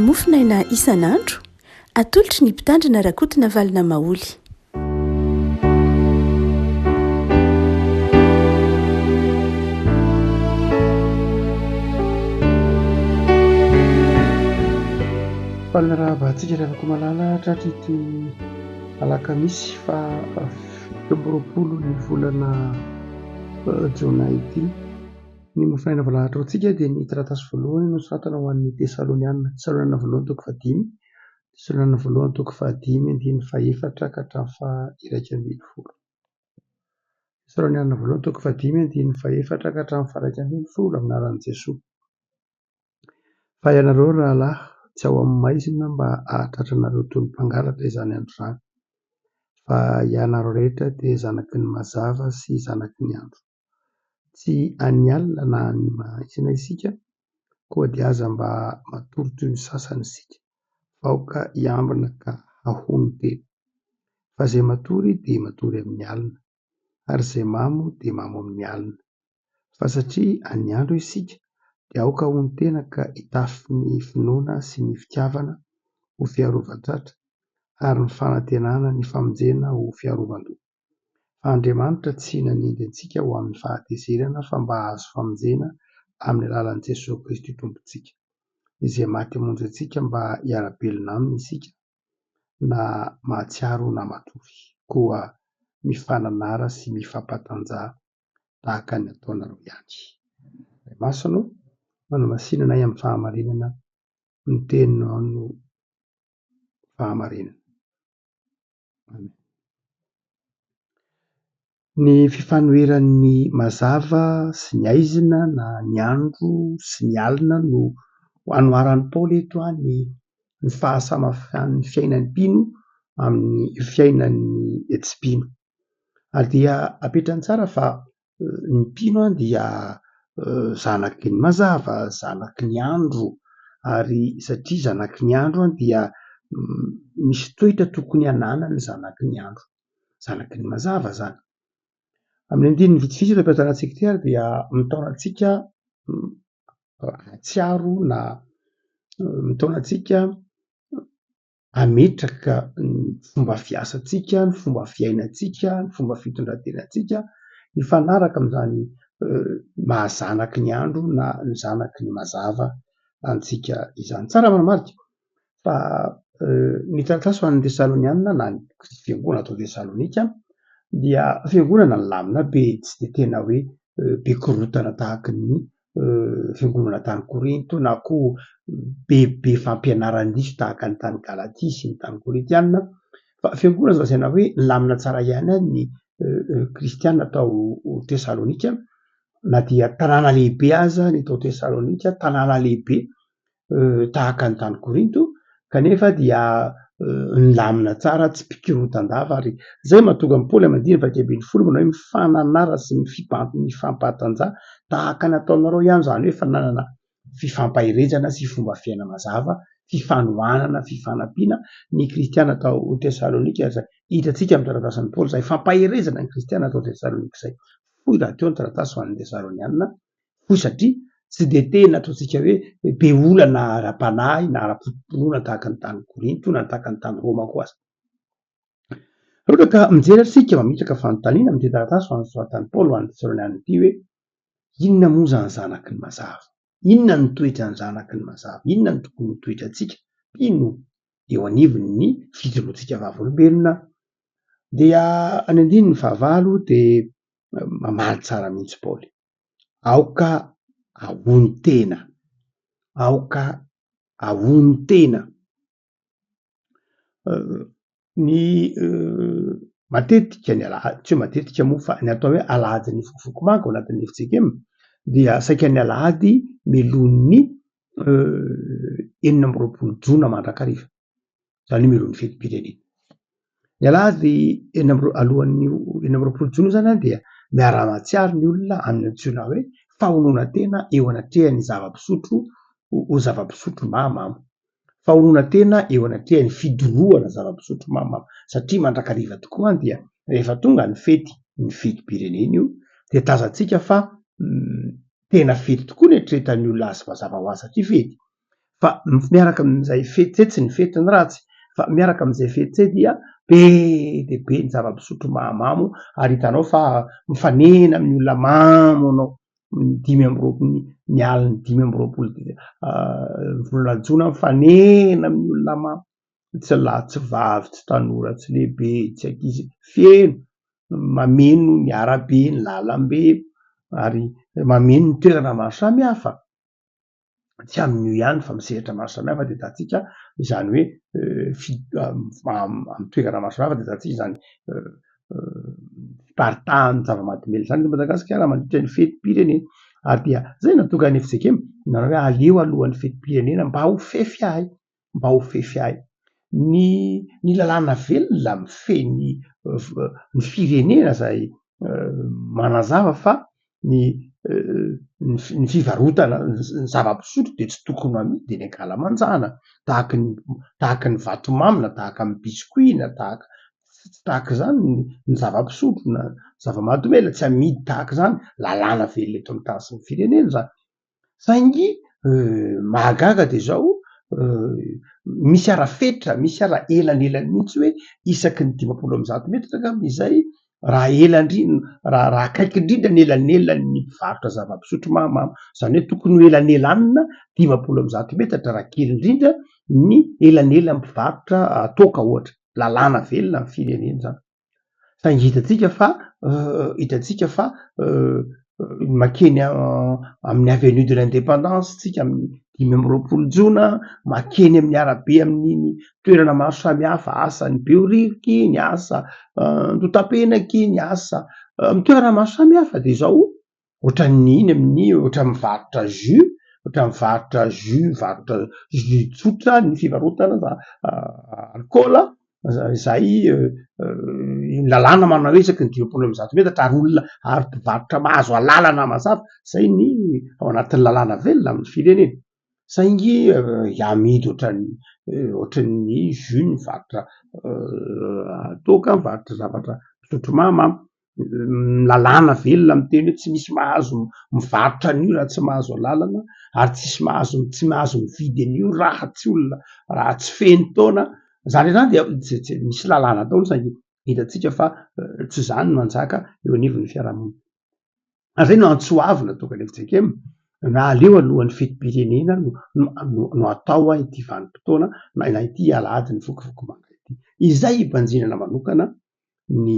mofinaina isan'andro atolotry ny mpitandrina rakotina valina maoly. Falina raha vahantsika rehefa malala tratry ity alakamisy fa 20 ny volana Jona ity. Ny mofinaina voalahatra antsika dia ny taratasy voalohany no soratana ho an'ny Tesalonianina. Tesalonianina voalohany toko 5, Tesalonianina voalohany toko 5:4 ka hatramin'ny 1:20. Tesalonianina voalohany toko 5:4 ka hatramin'ny 1:20 amin'ny anaran'i Jesosy. Fa ianareo rahalahy, tsy ao amin'ny maizina mba hahatratra anareo toy ny mpangalatra izany andro izany, fa ianareo rehetra dia zanaky ny mazava sy zanaky ny andro. Tsy any alina na ny maizina isika, koa dia aza mba matory toy ny sasany isika, vaoka hiambina ka hahony teny. Fa izay matory dia matory amin'ny alina, ary izay mamo dia mamo amin'ny alina. Fa satria any andro isika dia aoka hony tena ka hitafy ny finoana sy ny fitiavana ho fiarovan-tratra, ary ny fanantenana ny famonjena ho fiarovan-doha. Fa Andriamanitra tsy nanindry antsika ho amin'ny fahatezerana fa mba hahazo famonjena amin'ny alalan'i Jesosy Kristy Tompontsika, izay maty hamonjy antsika mba hiara-belona aminy isika, na mahatsiaro na matory, koa mifananara sy mifampatanja tahaka ny ataonareo ihany. Ray masino, manao masinana amin'ny fahamarinana ny teninao no fahamarinana. Amen. Ny fifanoheran'ny mazava sy ny aizina na ny andro sy ny alina no anoharan'ny Paoly eto ny fahasamafan'ny fiainan'ny mpino amin'ny fiainan'ny tsy-mpino. Ary dia apetrany tsara fa ny mpino dia zanaky ny mazava, zanaky ny andro, ary satria zanaky ny andro dia misy toetra tokony hananany zanaky ny andro, zanaky ny mazava zany. Amin'ny andininy vitsivitsy eto ampiantarantsika ity ary dia mitaona antsika hatsiaro na mitaona antsika hametraka ny fomba fiasantsika, ny fomba fiainantsika, ny fomba fitondrantenantsika, mifanaraka amin'izany mahazanaky ny andro na ny zanaky ny mazava antsika izany. Tsara manamarika fa ny taratasy ho an'ny Tesalonianina na ny fiangonana atao Tesalonika dia fiangonana lamina be, tsy dia tena hoe be korotana tahaka ny fiangonana tany Korinto na koa be fampianaran-diso tahaka ny tany Galatia sy ny tany Korintianina, fa fiangonana lazaina hoe lamina tsara ihany ny kristianina tao Tesalonika, na dia tanàna lehibe aza ny tao Tesalonika, tanàna lehibe tahaka ny tany Korinto, kanefa dia lamina tsara, tsy mpikorotan-dava, ary izay mahatonga ny Paoly amin'ny 10:20 manao hoe mifananara sy mifampatanja tahaka ny ataonareo ihany, zany hoe fananana fifampahirezana sy fomba fiaina mazava, fifanohanana, fifanampiana ny kristianina tao Tesalonika. Hitantsika amin'ny taratasin'ny Paoly izay fampahirezana ny kristianina tao Tesalonika izay. Foy raha teo ny taratasy ho an'ny Tesalonianina, foy satria tsy dia tena ataontsika hoe be olana ara-panahy na ara-potiporoana tahaka ny tany Korinto na tahaka ny tany Roma koa aza. Raha ka mijery isika mametraka fanontaniana amin'ny taratasy ho an'ny soratan'ny Paoly ho an'ny Tesalonianina ity hoe inona moa zany zanaky ny mazava? Inona ny toetra ny zanaky ny mazava? Inona ny tokony ho toetrantsika? Mpino eo anivony ny fijoroantsika vavolombelona? Dia any andininy fahavalo dia mamaly tsara mihitsy Paoly. Aoka ahony tena, aoka ahony tena. Ny matetika ny alahady, tsy hoe matetika moa fa ny atao hoe alahady ny fofoko manga ao anatin'ny efijekem dia saika ny alahady melon'ny 29 Jona mandrakariva, izany melon'ny fetim-pirenena. Ny alahady alohan'ny 29 Jona zany dia miara-matsiaro ny olona amin'ny antsoina hoe fahonoana tena eo anatrehan'ny zava-pisotro ho zava-pisotro mahamamo, fahonoana tena eo anatrehan'ny fidorohana zava-pisotro mahamamo, satria mandrakariva tokoa dia rehefa tonga ny fetim-pirenena io dia tazantsika fa tena fety tokoa ny eritreretan'ny olona azy mazava ho azy satria fety. fa miaraka amin'izay fety zay tsy ny fetiny ratsy fa miaraka amin'izay fety zay dia be de be ny zava-pisotro mahamamo ary hitanao fa mifanena amin'ny olona mamo anao dimy amby roapolo ny aliny dimy amby roapolo volana jona mifanena amin'ny olona mamo tsy lahy tsy vavy tsy tanora tsy lehibe tsy ankizy feno mameno ny arabe ny lalambe ary mameno ny toerana maro samihafa tsy amin'io ihany fa misehatra maro samihafa de hitantsika izany hoe amy toerana maro samihafa de hitantsika izany fiparitahan'ny zava-mahadomely zany eto Madagasikara mandritra ny fetim-pirenena ary dia zay natonga ny FJKM nareo hoe aleo alohan'ny fetim-pirenena mba ho fefy ahy ny lalàna velona mifehy ny firenena zay manazava fa ny fivarotana ny zava-pisotro de tsy tokony amidy eny ankalamanjana tahaka ny vatomamy na tahaka ny biscuit na tahaka zany ny zava-pisotro na zava-mahadomela tsy amidy tahaka zany lalàna velona eto amin'ny tany sy ny firenena zany saingy mahagaga de zao misy arafetra misy ara elanelany mihitsy hoe isaky ny 500 metatra angamba izay raha raha akaiky indrindra ny elanelany mpivarotra zava-pisotro mahamamo zany hoe tokony ho elanelanina 500 metatra raha kely indrindra ny elanelany mpivarotra toaka ohatra lalàna velona ny firenena zany saingy hitatsika fa makeny amin'ny avenue de l'indépendance tsika amin'ny 5 jona makeny amin'ny arabe amin'iny toerana maro samihafa asa ny beoriky ny asa ndotapenaky ny asa toerana maro samihafa de zao ohatran'ny iny amin'ny ohatra mivarotra jus mivarotra jus tsotra ny fivarotana alkôla zay lalàna manao esaky ny 500 metatra ary olona ary mpivarotra mahazo alalana mazava zay ny ao anatin'ny lalàna velona amin'ny firenena saingy amidy ohatran'ny jus mivarotra toaka mivarotra zavatra pisotro mahamamo lalàna velona miteny hoe tsy misy mahazo mivarotra an'io raha tsy mahazo alalana ary tsy mahazo mividy an'io raha tsy olona raha tsy feno taona zany zany de misy lalàna taony saingy hitatsika fa tsy zany no manjaka eo anivon'ny fiarahamonina zay no antsoavy natonga ny FJKM na aleo alohan'ny fetim-pirenena no atao ity vanim-potoana na ity alahady ny vokivoky manga ity izay ibanjinana manokana ny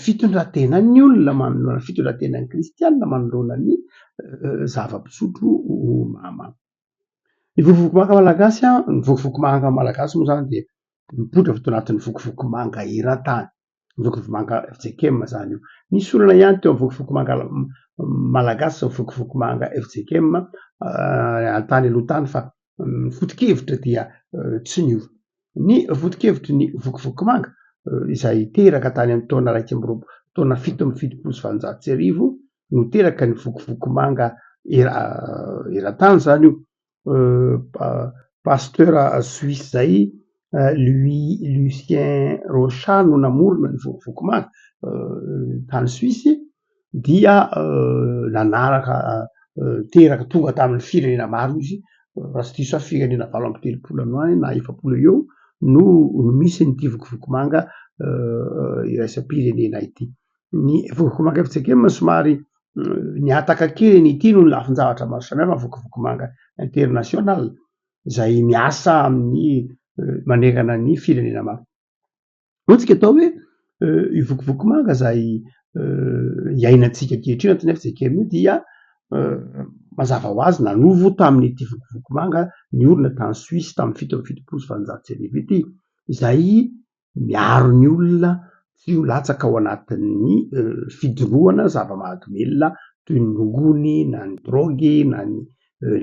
fitondrantenan'ny olona manoloana ny fitondrantenan'ny kristianina manoloana ny zava-pisotro mahamamo ny vokivoky manga malagasy ny vokivoky manga malagasy moa zany de mipoitra avy tao anatin'ny vokivoky manga eran-tany vokivoky manga FJKM zany io nisy olana ihany teo vokivoky manga malagasy sy vokivoky manga FJKM antany aloha tany fa ny foto-kevitra dia tsy niova ny foto-kevitry ny vokivoky manga izay teraka tany amin'ny taona taona 7 no teraka ny vokivoky manga eran-tany zany io pasteur suisse zay Lucien Rochat no namorona ny vokivoky manga tany Suisse dia nanaraka teraka tonga tamin'ny firenena maro izy raha tsy diso firenena 80 any na 70 eo no misy nyity vokivoky manga iraisam-pirenena ity ny vokivoky manga FJKM somary niataka kely n'ity no lafin-javatra maro samihafa vokivoky manga international izay miasa amin'ny manerana ny firenena maro ohatsika atao hoe ivokivoky manga zay iainantsika ankehitriny antony FJKM io dia mazava ho azy nanovo tamin'ity vokivoky manga ny olona tany Suisse tamin'ny 7 ity izay miaro ny olona tsy ho latsaka ao anatin'ny fidorohana zava-mahadomelina toy ny ngony na ny drogy na ny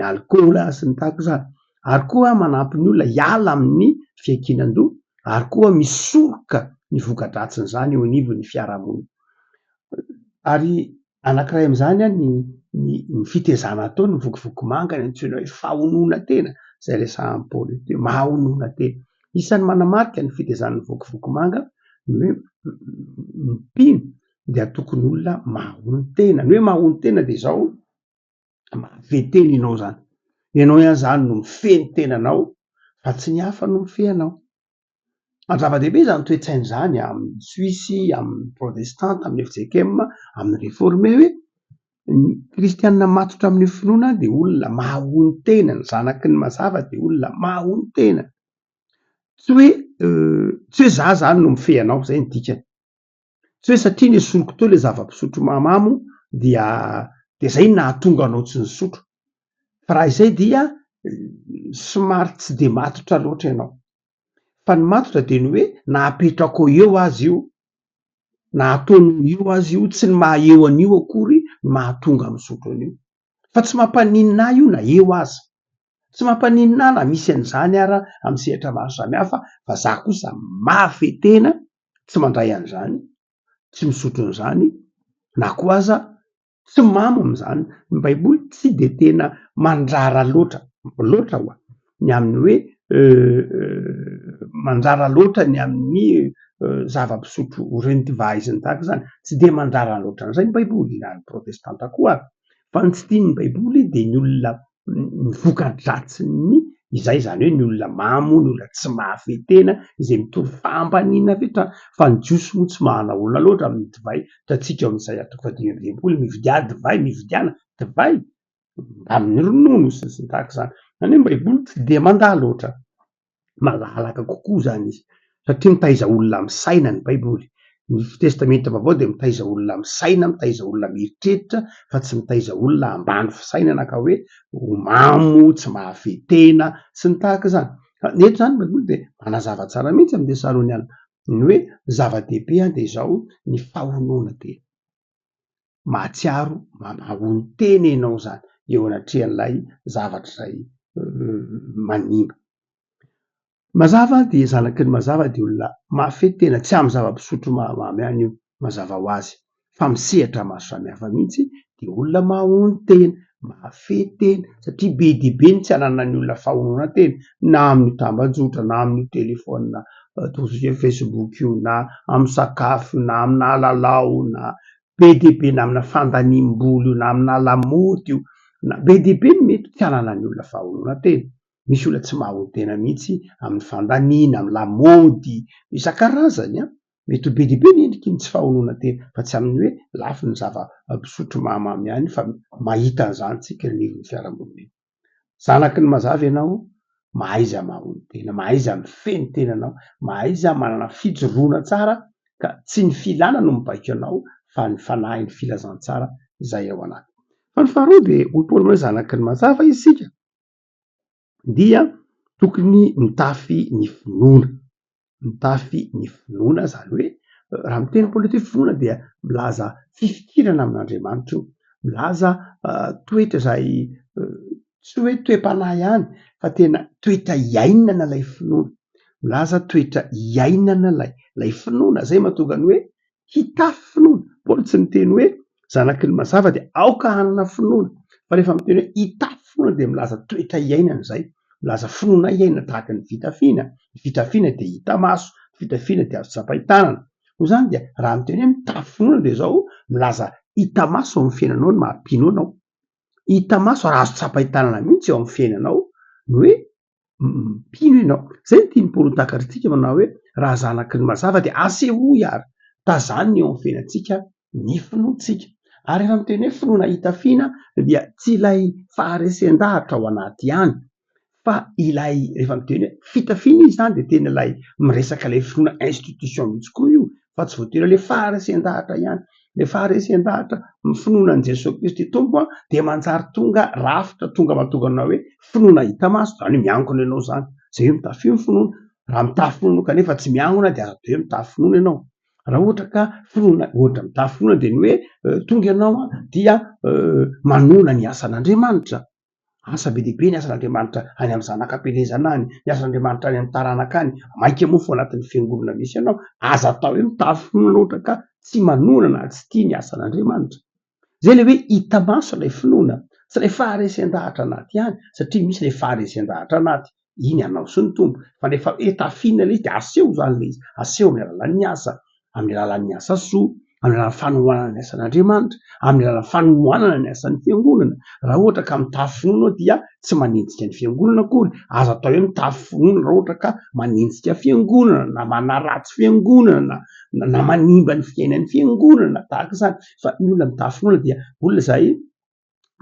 alkôla sy ny tahaka zany ary koa manampy ny olona hiala amin'ny fiaikinan-doha ary koa misoroka ny voka-dratsiny zany eo anivon'ny fiarahamonina ary anankiray am'izany ny fitezana atao ny vokivoky manga ny antsoina hoe fahonona tena zay resahan'ny Paoly teo mahonona tena isan'ny manamarika ny fitezan'ny vokivoky manga ny hoe mpino dia tokony olona mahony tena ny hoe mahony tena de zao mahavy tena ianao zany ianao ihany zany no mifehy ny tenanao fa tsy ny hafa no mifehanao. An-zava-dehibe zany toetsainy zany amin'ny Suisse, amin'ny protestante, amin'ny FJKM, amin'ny réformé hoe ny kristianina matotra amin'ny finoana de olona mahony tena, ny zanaky ny mazava de olona mahony tena. Tsy hoe za zany no mifehanao, zay ny dikany. Tsy hoe satria nesoriko teo le zava-pisotro mahamamo de zay nahatonga anao tsy nisotro. Fa raha izay dia somary tsy de matotra loatra ianao. Fa ny matotra de ny hoe nahapetraka eo azy io, nahataonao eo azy io, tsy ny maha eo an'io akory mahatonga misotro an'io. Fa tsy mampaninona io na eo aza. Tsy mampaninona na misy an'izany ara amin'ny sehatra maro samihafa, fa za kosa mafy tena tsy mandray an'izany, tsy misotro an'izany, na koa aza tsy mamo am'izany. Ny baiboly tsy de tena mandrara loatra hoa ny amin'ny hoe mandrara loatra ny amin'ny zava-pisotro reny divay ny tahaka zany, tsy de mandrara loatra an'izay ny baiboly na ny protestanta koa ary. Fa ny tsy tian'ny baiboly de ny olona voka-dratsiny izay zany hoe ny olona mamo, ny olona tsy mafy tena, izay mitory fampanina avy hatrany. Fa ny jiosy moa tsy mahana olona loatra amin'ny divay, hitantsika amin'izay atoko 5 mividy divay, mividiana divay amin'ny ronono sy ny tahaka zany. Zany hoe ny baiboly tsy de mandà loatra, malalaka kokoa zany izy satria mitaiza olona amin'ny saina ny baiboly. Ny testamenta vaovao de mitaiza olona amin'ny saina, mitaiza olona mieritreritra, fa tsy mitaiza olona ambany fisainana ka hoe mamo, tsy mahafehy tena sy ny tahaka zany. Eto zany baiboly de manazava tsara mihitsy amin'ny Tesaloniana ny hoe zava-dehibe de zao ny fahonoana tena. Mahatsiaro, mahony tena ianao zany eo anatrehan'ilay zavatra zay manimba. Mazava de zanaky ny mazava de olona mafy tena, tsy amin'ny zava-pisotro mahamamy ihany io mazava ho azy, fa misehatra maro samihafa mihitsy de olona mahony tena, mafy tena satria be dia be ny tsy ananan'ny olona fahonoana tena, na amin'ny tambajotra, na amin'ny telefona tokoa Facebook io, na amin'ny sakafo, na amina lalao, na be dia be na amina fandanimboly io, na amina lamaody io, na be dia be ny mety tsy ananan'ny olona fahonoana tena. Misy olona tsy mahony tena mihitsy amin'ny fandaniana, amin'ny lamaody, isan-karazany a. Mety ho be dia be ny endriky ny tsy fahonoana tena, fa tsy amin'ny hoe lafo ny zava-pisotro mahamamy ihany, fa mahita an'izany tsika ny fiarahamonina. Zanaky ny mazava ianao, mahaiza mahony tena, mahaiza mifehy ny tenanao, mahaiza manana fijoroana tsara ka tsy ny filana no mibaiko anao fa ny fanahy, ny filazantsara izay ao anatiny. Fa ny faharoa de hoy Paoly hoe zanaky ny mazava isika dia tokony mitafy ny finoana. Mitafy ny finoana zany hoe raha miteny Paoly hoe finoana dia milaza fifikirana amin'Andriamanitra io, milaza toetra zay tsy hoe toe-panahy ihany fa tena toetra iainana lay finoana, milaza toetra iainana lay finoana, zay mahatonga ny hoe hitafy finoana. Paoly tsy miteny hoe zanaky ny mazava de aoka hanana finoana, fa rehefa miteny hoe hitafy finoana de milaza toetra iainana zay, milaza finoana iainana tahaka ny fitafiana. Ny fitafiana de hita maso, ny fitafiana de azo tsapahi-tanana. Hoy zany dia raha miteny hoe mitafy finoana de zao milaza hita maso ao amin'ny fiainanao ny mahampino anao, hita maso raha azo tsapahi-tanana mihitsy eo amin'ny fiainanao ny hoe mpino ianao. Zay ny tiany Paoly hotakatrintsika manao hoe raha zanaky ny mazava de asehoy ary tazanina eo amin'ny fiainantsika ny finoantsika. Ary rehefa miteny hoe finoana hitafiana dia tsy ilay faharesen-dahatra ao anaty ihany, fa ilay rehefa miteny hoe fitafiana izy zany de tena ilay miresaka ilay finoana institution mihitsy koa io, fa tsy voatery ilay faharesen-dahatra ihany. Le faharesen-dahatra ny finoanan' Jesosy Kristy Tompo de manjary tonga rafitra, tonga mahatonga anao hoe finoana hita maso, zany hoe miangona ianao zany, zay hoe mitafy finoana. Raha mitafy finoana kanefa tsy miangona de aza de hoe mitafy finoana ianao. Raha ohatra ka finoana ohatra mitafy finoana de ny hoe tonga ianao dia manoana ny asan'Andriamanitra. Asa be dia be ny asan'Andriamanitra any amin'ny zanakam-pielezana any, ny asan'Andriamanitra any amin'ny taranaka any, maika mofo anatin'ny fiangonana misy ianao, aza atao hoe mitafy finoana ohatra ka tsy manoana na tsy tia ny asan'Andriamanitra. Zay le hoe hita maso ilay finoana, tsy ilay faharesen-dahatra anaty ihany, satria misy ilay faharesen-dahatra anaty, iny anao sy ny tompo. Fa rehefa tafiana ilay izy de aseho zany le izy, aseho amin'ny alalan'ny asa, amin'ny alalan'ny asa soa, amin'ny alalan'ny fanohanana ny asan'Andriamanitra, amin'ny alalan'ny fanohanana ny asan'ny fiangonana. Raha ohatra ka mitafy finoana dia tsy manenjika ny fiangonana akory, azo atao hoe mitafy finoana raha ohatra ka manenjika fiangonana na manaratsy fiangonana na manimba ny fiainan'ny fiangonana tahaka izany. Fa ny olona mitafy finoana dia olona izay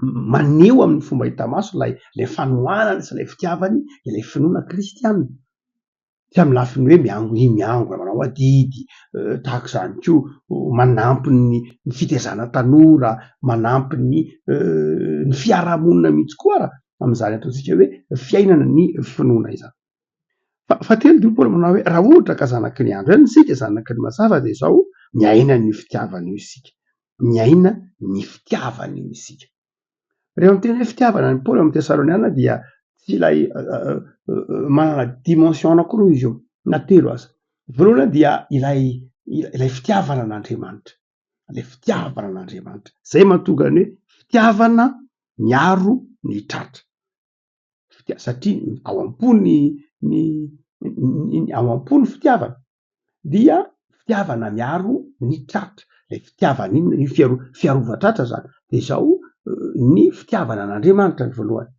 maneho amin'ny fomba hita maso lay fanohanana sy lay fitiavany ilay finoana kristianina. Tsy amin'ny lafiny hoe miango manao adidy, tahaka izany koa manampy ny fitaizana tanora, manampy ny fiarahamonina mihitsy koa ara amin'izany ataontsika hoe fiainana ny finoana izany. Fa telo dio Paoly manao hoe raha ohatra ka zanaky ny andro ihany isika, zanaky ny mazava dia izao miaina ny fitiavana io isika, miaina ny fitiavana io isika. Rehefa miteny hoe fitiavana ny Paoly amin'ny Tesaloniana dia tsy ilay manana dimension anankiroa izy io na telo aza. Voalohany dia ilay fitiavana an'Andriamanitra, ilay fitiavana an'Andriamanitra zay mahatonga ny hoe fitiavana miaro ny tratra. Satria ao am-pony ao am-pony fitiavana dia fitiavana miaro ny tratra, ilay fitiavana inona ny fiarova-tratra zany. Dia izao ny fitiavana an'Andriamanitra ny voalohany,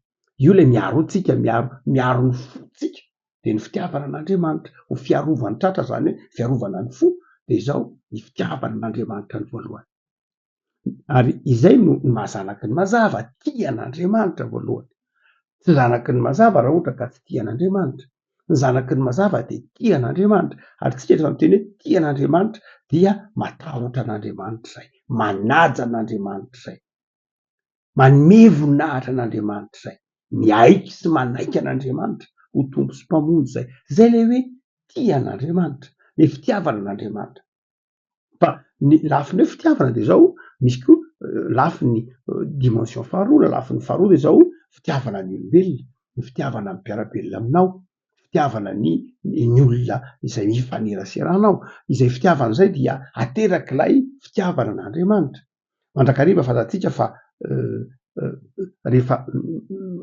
io ilay miaro antsika, miaro ny fotsika, dia ny fitiavana an'Andriamanitra ho fiarovany tratra zany hoe fiarovana ny fo, dia izao ny fitiavana an'Andriamanitra ny voalohany. Ary izay no mahazanaky ny mazava tia an'Andriamanitra voalohany. Tsy zanaky ny mazava raha ohatra ka tsy tia an'Andriamanitra. Ny zanaky ny mazava dia tia an'Andriamanitra, ary tsika rehefa miteny hoe tia an'Andriamanitra dia matahotra an'Andriamanitra izay, manaja an'Andriamanitra izay, manome voninahitra an'Andriamanitra izay, miaiky sy manaiky an'Andriamanitra ho tompo sy mpamonjy izay. Zay ilay hoe tia an'Andriamanitra, ilay fitiavana an'Andriamanitra. Fa ny lafiny hoe fitiavana dia izao misy koa lafiny dimension faharoa, lafiny faharoa dia izao fitiavana ny olombelona, ny fitiavana ny mpiara-belona aminao, fitiavana ny olona izay mifanerasera anao. Izay fitiavana izay dia ateraky ilay fitiavana an'Andriamanitra. Mandrakariva fantatsika fa rehefa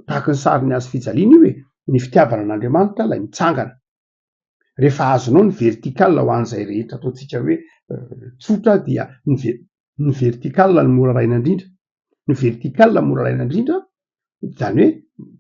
tahaka ny sariny azo fijaliana io hoe ny fitiavana an'Andriamanitra ilay mitsangana. Rehefa azonao ny vertikala ho an'izay rehetra ataontsika hoe tsotra dia ny vertikala no mora raina indrindra. Ny vertikala mora raina indrindra izany hoe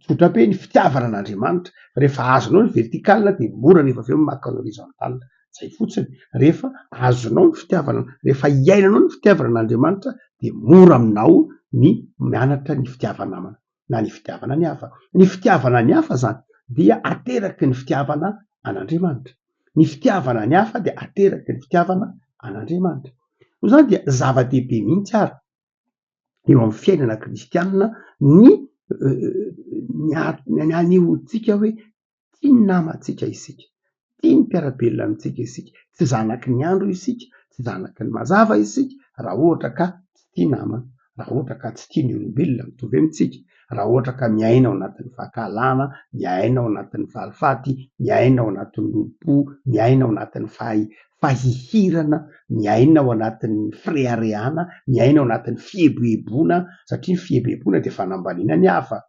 tsotra be ny fitiavana an'Andriamanitra. Rehefa azonao ny vertikala dia mora rehefa avy eo maka ny horizontal. Zay fotsiny. Rehefa azonao ny fitiavana, rehefa iainanao ny fitiavana an'Andriamanitra dia mora aminao ny mianatra ny fitiavana namana na ny fitiavana ny hafa. Ny fitiavana ny hafa zany dia ateraky ny fitiavana an'Andriamanitra. Ny fitiavana ny hafa dia ateraky ny fitiavana an'Andriamanitra. Noho izany dia zava-dehibe mihitsy ary eo amin'ny fiainana kristianina ny anehoantsika hoe tia ny namantsika isika, tia ny mpiara-belona amintsika isika, tsy zanaky ny andro isika, tsy zanaky ny mazava isika raha ohatra ka tsy tia namana, raha ohatra ka tsy tia ny olombelona mitovy amintsika, raha ohatra ka miaina ao anatin'ny fahakalana, miaina ao anatin'ny falifaty, miaina ao anatin'ny lompo, miaina ao anatin'ny fahihirana, miaina ao anatin'ny fireharehana, miaina ao anatin'ny fieboebona, satria ny fieboebona dia fanambaniana ny hafa,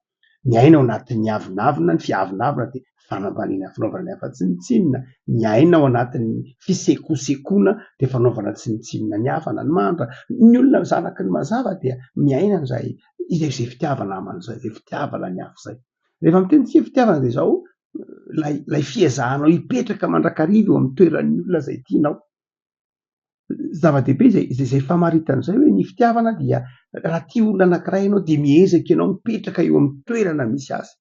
miaina ao anatin'ny avinavina, ny fiavinavina dia fanambaniana fanaovana ny hafa tsinitsinina, miaina ao anatin'ny fisekosekoana dia fanaovana tsinitsinina ny hafa na ny mandra. Ny olona zanaky ny mazava dia miaina an'izay izay fitiavana aman'izay, izay fitiavana ny hafa izay. Rehefa miteny tsika fitiavana dia izao lay fiezahanao hipetraka mandrakariva eo amin'ny toeran'ny olona izay tianao. Zava-dehibe izay famaritan'izay hoe ny fitiavana dia raha tia olona anankiray ianao dia miezaka ianao mipetraka eo amin'ny toerana misy azy.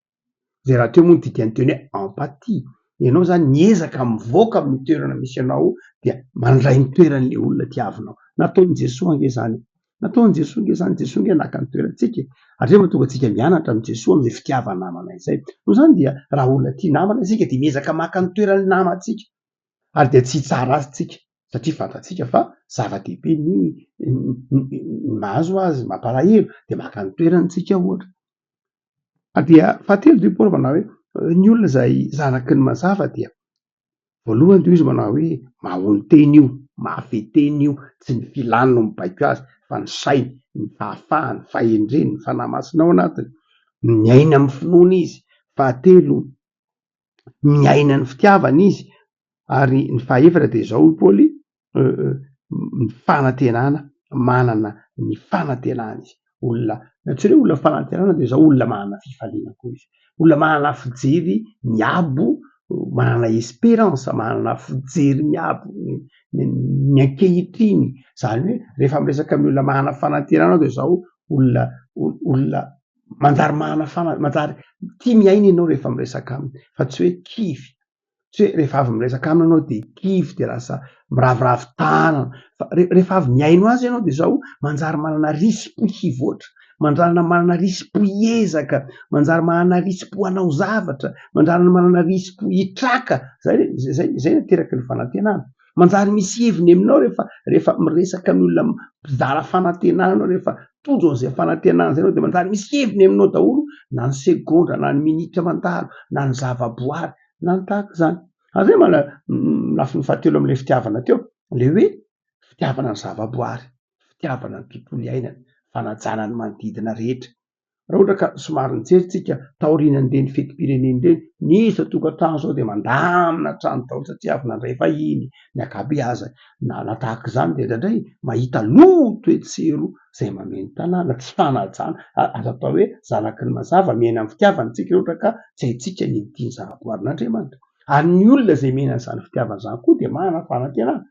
Izay raha teo moa ny dikany teny hoe empathie. Ianao zany miezaka mivoaka amin'ny toerana misy anao dia mandray ny toeran'ilay olona tiavinao. Nataon'i Jesoa ange zany. Nataon'i Jesoa ange zany. Jesoa ange naka ny toerantsika. Ary zay mahatonga antsika mianatra amin'i Jesoa amin'izay fitiavana namana izay. Noho izany dia raha olona tia namana isika dia miezaka maka ny toeran'ny namantsika. Ary dia tsy hitsara azy tsika. Satria fantatsika fa zava-dehibe ny mahazo azy, mampalahelo dia maka ny toerantsika ohatra. Dia fahatelo dia Paoly manao hoe ny olona izay zanaky ny mazava dia voalohany dia izy manao hoe mahony teny io, mafy teny io, tsy ny filany no mibaiko azy fa ny sainy, ny fahafahany, ny fahendreny, ny fanahy masina ao anatiny, miaina amin'ny finoana izy. Fahatelo, miaina ny fitiavana izy. Ary ny fahaefatra dia izao Paoly ny fanantenana manana ny fanantenana izy. Olona tsy hoe olona fanantenana dia zao olona manana fifaliana koa izy. Olona manana fijery miabo, manana espérance, manana fijery miabo ny ankehitriny. Zany hoe rehefa miresaka amin'ny olona manana fanantenana dia zao olona manjary manjary tia miaina ianao rehefa miresaka aminy, fa tsy hoe kivy. Tsy hoe rehefa avy miresaka aminy ianao dia kivy dia lasa miraviravy tanana, fa rehefa avy miaino azy ianao dia zao manjary manana risy-po hivoatra, manjary manana risy-po hiezaka, manjary manana risy-po hanao zavatra, manjary manana risy-po hitraka. Zay nateraky ny fanantenana. Manjary misy heviny aminao rehefa miresaka amin'ny olona mpizara fanantenana anao, rehefa tojo an'izay fanantenana zay anao dia manjary misy heviny aminao daholo, na ny segondra, na ny minitra mandalo, na ny zavaboary, na ny tahaka izany. Zay lafiny fahatelo amin'ilay fitiavana teo, le hoe fitiavana ny zavaboary, fitiavana ny tontolo iainana, fanajana ny manodidina rehetra. Raha ohatra ka somary nijery tsika taorian'ireny fetim-pirenena ireny, nisy tokantrano zao dia mandamina trano daholo satria avy nandray vahiny, ny ankabeazany. Na tahaka izany dia indraindray mahita loto etsero izay mameno tanàna, tsy fanajana. Azo atao hoe zanaky ny mazava miaina amin'ny fitiavana tsika ohatra ka tsy haintsika ny diny zavaboarin'Andriamanitra. Ary ny olona izay miaina an'izany fitiavana izany koa dia manana fanantenana.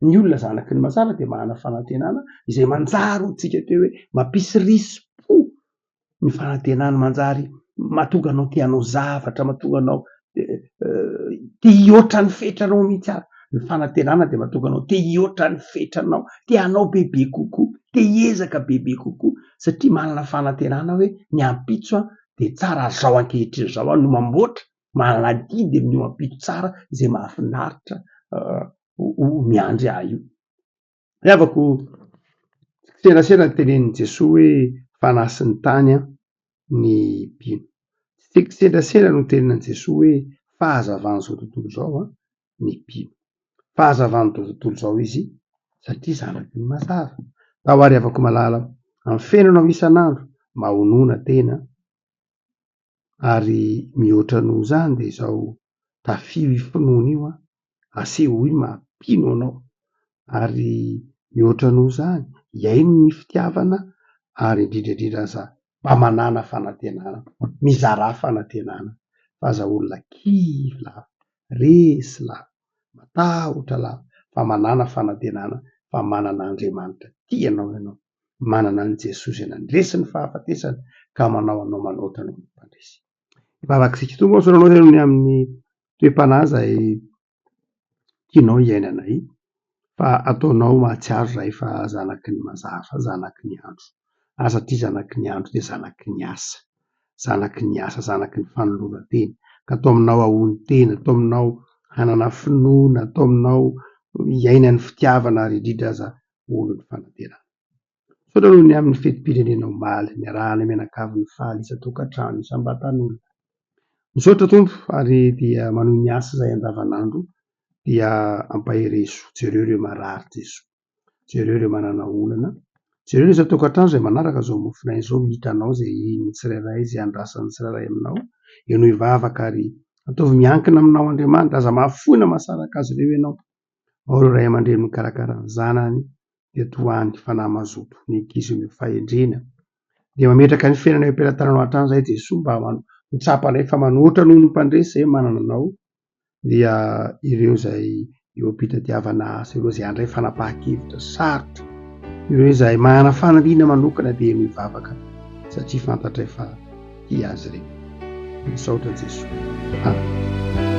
Ny olona zanaky ny mazava dia manana fanantenana izay manjary ho tsika teo hoe mampisy risy-po ny fanantenana, manjary mahatonga anao te hanao zavatra, mahatonga anao te hihoatra ny fetranao mihitsy ary. Ny fanantenana dia mahatonga anao te hihoatra ny fetranao, te hanao bebe kokoa, te hiezaka bebe kokoa, satria manana fanantenana hoe ny ampitso dia tsara zao ankehitriny zao no mamboatra, manana didy amin'io ampitso tsara izay mahafinaritra miandry ahy io. Iavako serasera ny tenenin' Jesoa hoe fanasy ny tany ny mpino. Tsy serasera no tenenin' Jesoa hoe fahazavan'izao tontolo zao ny mpino. Fahazavan'izao tontolo zao izy satria zanaky ny mazava. Tahorary avako malala amin'ny fiainanao isan'andro mahonoana tena ary mihoatra noho izany dia izao tafio i finoana io aseho io mampino anao, ary mihoatra noho izany hiaino ny fitiavana ary indrindra aza mpamanana fanantenana, mizara fanantenana. Fa aza olona kivy lava, resy lava, matahotra lava, fa manana fanantenana, fa manana Andriamanitra tianao ianao, manana an' Jesosy izay nandresy ny fahafatesana ka manao anao manoatra noho ny mpandresy. Ivavaky tokoa soranao ny amin'ny toe-panahy izay tianao hiainana fa ataonao mahatsiaro raha efa zanaky ny mazava, zanaky ny andro. Satria zanaky ny andro dia zanaky ny asa, zanaky ny asa, zanaky ny fanoloran-tena. Ka atao aminao ahony tena, atao aminao hanana finoana, atao aminao hiaina ny fitiavana ary indrindra aza olo ny fanantenana. Sao noho ny amin'ny fetim-pirenena omaly, ny arahana mianakavy ny faly isan-tokantrano, isam-batan'olona. Misaotra Tompo ary dia manohy ny asa izay andavanandro dia ampahereso jereo ireo marary Jesoa, jereo ireo manana olana, jereo ireo isan-tokantrano izay manaraka zao mofinahy izao hitanao izay iny tsirairay izay andrasan'ny tsirairay aminao, ianao hivavaka ary ataovy miankina aminao Andriamanitra, aza mahafoana mahasaraka azy ireo ianao. Ao ireo ray aman-dreny mikarakara ny zanany dia toany fanahy mazoto, ny ankizy omeo fahendrena, dia mametraka ny fiainana eo am-pelantananao hatrany izay Jesoa mba hotsapanay fa manoatra noho ny mpandresy izay manana anao, dia ireo izay eo am-pitadiavana asa, ireo izay handray fanapahan-kevitra sarotra, ireo izay manana faniriana manokana dia no hivavaka satria fantatray fa hiazy ireny. Misaotra Jesoa.